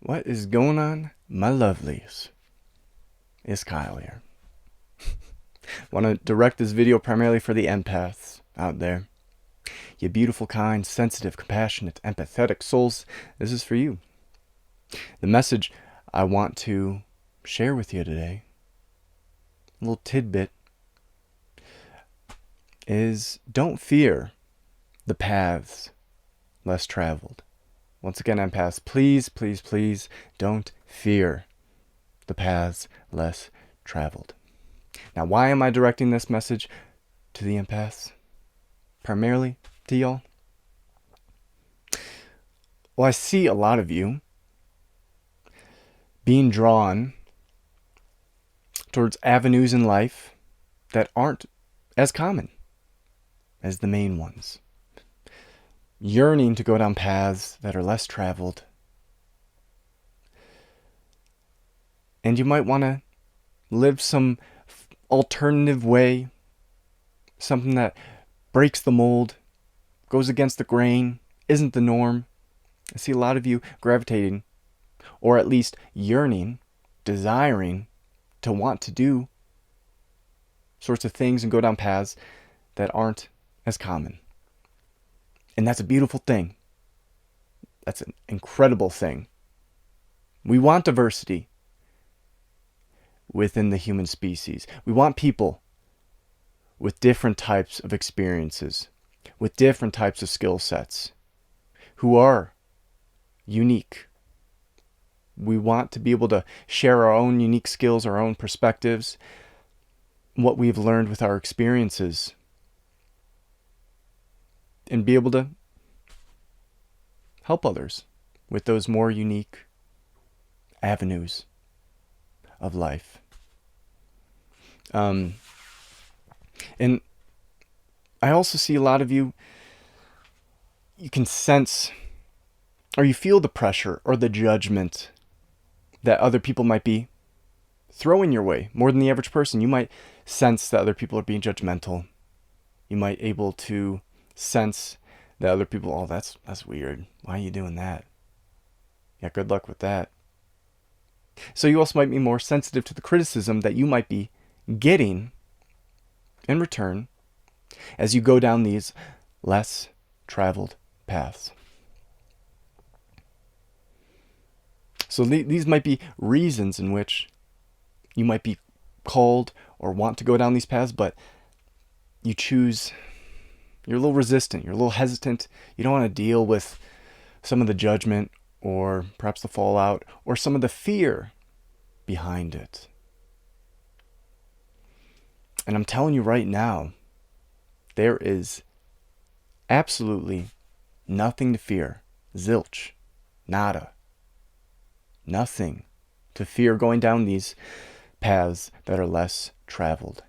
What is going on, my lovelies? It's Kyle here. Want to direct this video primarily for the empaths out there. You beautiful, kind, sensitive, compassionate, empathetic souls. This is for you. The message I want to share with you today, a little tidbit, is don't fear the paths less traveled. Once again, empaths, please, please, please don't fear the paths less traveled. Now, why am I directing this message to the empaths? Primarily to y'all? Well, I see a lot of you being drawn towards avenues in life that aren't as common as the main ones. Yearning to go down paths that are less traveled. And you might want to live some alternative way, something that breaks the mold, goes against the grain, isn't the norm. I see a lot of you gravitating, or at least yearning, desiring to want to do sorts of things and go down paths that aren't as common. And that's a beautiful thing. That's an incredible thing. We want diversity within the human species. We want people with different types of experiences, with different types of skill sets, who are unique. We want to be able to share our own unique skills, our own perspectives, what we've learned with our experiences, and be able to help others with those more unique avenues of life. And I also see a lot of you can sense or you feel the pressure or the judgment that other people might be throwing your way more than the average person. You might sense that other people are being judgmental. You might able to sense that other people, oh, that's weird. Why are you doing that? Yeah, good luck with that. So you also might be more sensitive to the criticism that you might be getting in return as you go down these less traveled paths. So these might be reasons in which you might be called or want to go down these paths, but you choose, you're a little resistant, you're a little hesitant, you don't want to deal with some of the judgment or perhaps the fallout or some of the fear behind it. And I'm telling you right now, there is absolutely nothing to fear. Zilch. Nada. Nothing to fear going down these paths that are less traveled.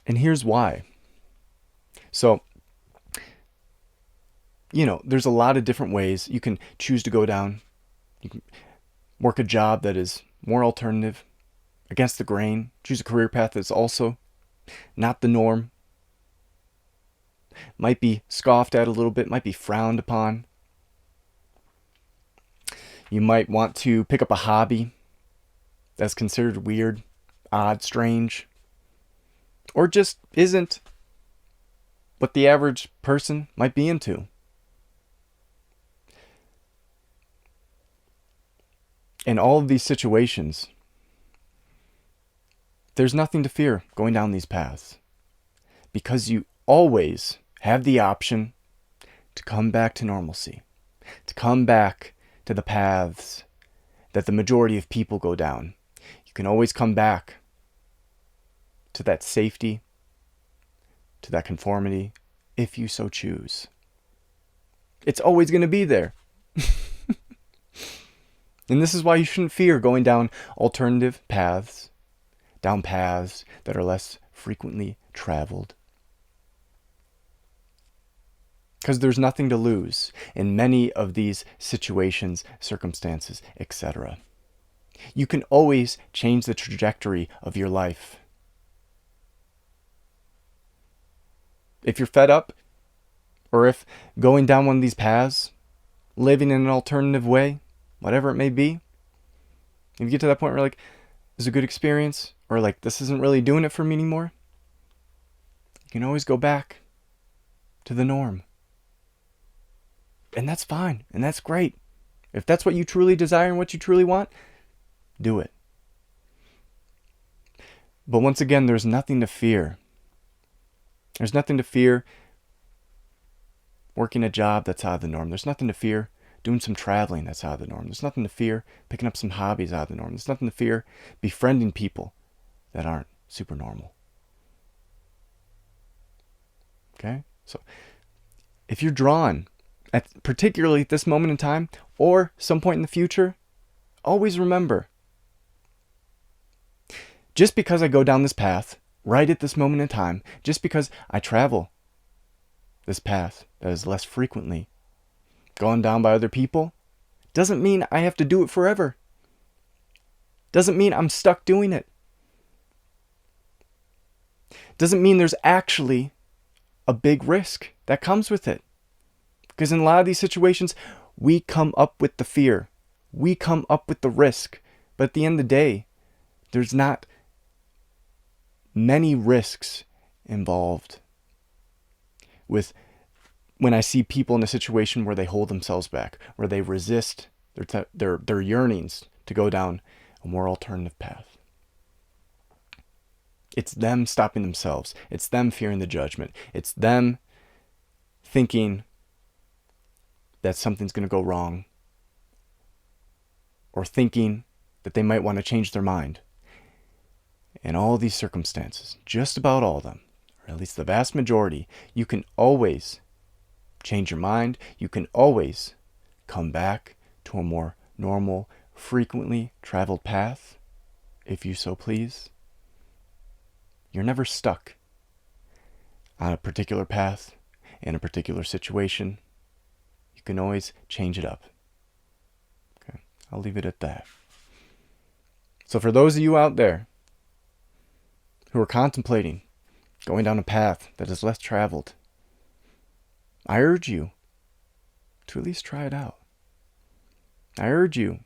And here's why. So, there's a lot of different ways you can choose to go down. You can work a job that is more alternative, against the grain. Choose a career path that's also not the norm. Might be scoffed at a little bit, might be frowned upon. You might want to pick up a hobby that's considered weird, odd, strange, or just isn't what the average person might be into. In all of these situations, there's nothing to fear going down these paths because you always have the option to come back to normalcy, to come back to the paths that the majority of people go down. You can always come back to that safety, to that conformity, if you so choose. It's always going to be there. And this is why you shouldn't fear going down alternative paths, down paths that are less frequently traveled. Because there's nothing to lose in many of these situations, circumstances, etc. You can always change the trajectory of your life. If you're fed up, or if going down one of these paths living in an alternative way, whatever it may be. If you get to that point where like, this is a good experience, or like, this isn't really doing it for me anymore, you can always go back to the norm. And that's fine, and that's great. If that's what you truly desire and what you truly want, do it. But once again, there's nothing to fear. There's nothing to fear working a job that's out of the norm. There's nothing to fear doing some traveling that's out of the norm. There's nothing to fear picking up some hobbies out of the norm. There's nothing to fear befriending people that aren't super normal. Okay? So if you're drawn, particularly at this moment in time or some point in the future, always remember, just because I go down this path right at this moment in time, just because I travel this path that is less frequently gone down by other people, doesn't mean I have to do it forever. Doesn't mean I'm stuck doing it. Doesn't mean there's actually a big risk that comes with it. Because in a lot of these situations, we come up with the fear. We come up with the risk. But at the end of the day, there's not many risks involved with when I see people in a situation where they hold themselves back, where they resist their yearnings to go down a more alternative path. It's them stopping themselves. It's them fearing the judgment. It's them thinking that something's going to go wrong, or thinking that they might want to change their mind. In all these circumstances, just about all of them, or at least the vast majority, you can always change your mind. You can always come back to a more normal, frequently traveled path, if you so please. You're never stuck on a particular path, in a particular situation. You can always change it up. Okay, I'll leave it at that. So for those of you out there who are contemplating going down a path that is less traveled, I urge you to at least try it out. I urge you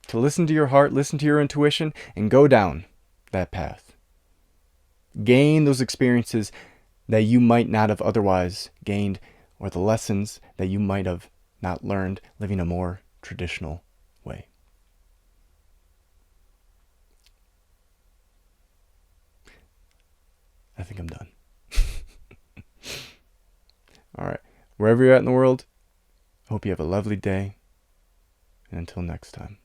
to listen to your heart, listen to your intuition, and go down that path. Gain those experiences that you might not have otherwise gained, or the lessons that you might have not learned living a more traditional way. I think I'm done. All right. Wherever you're at in the world, hope you have a lovely day. And until next time.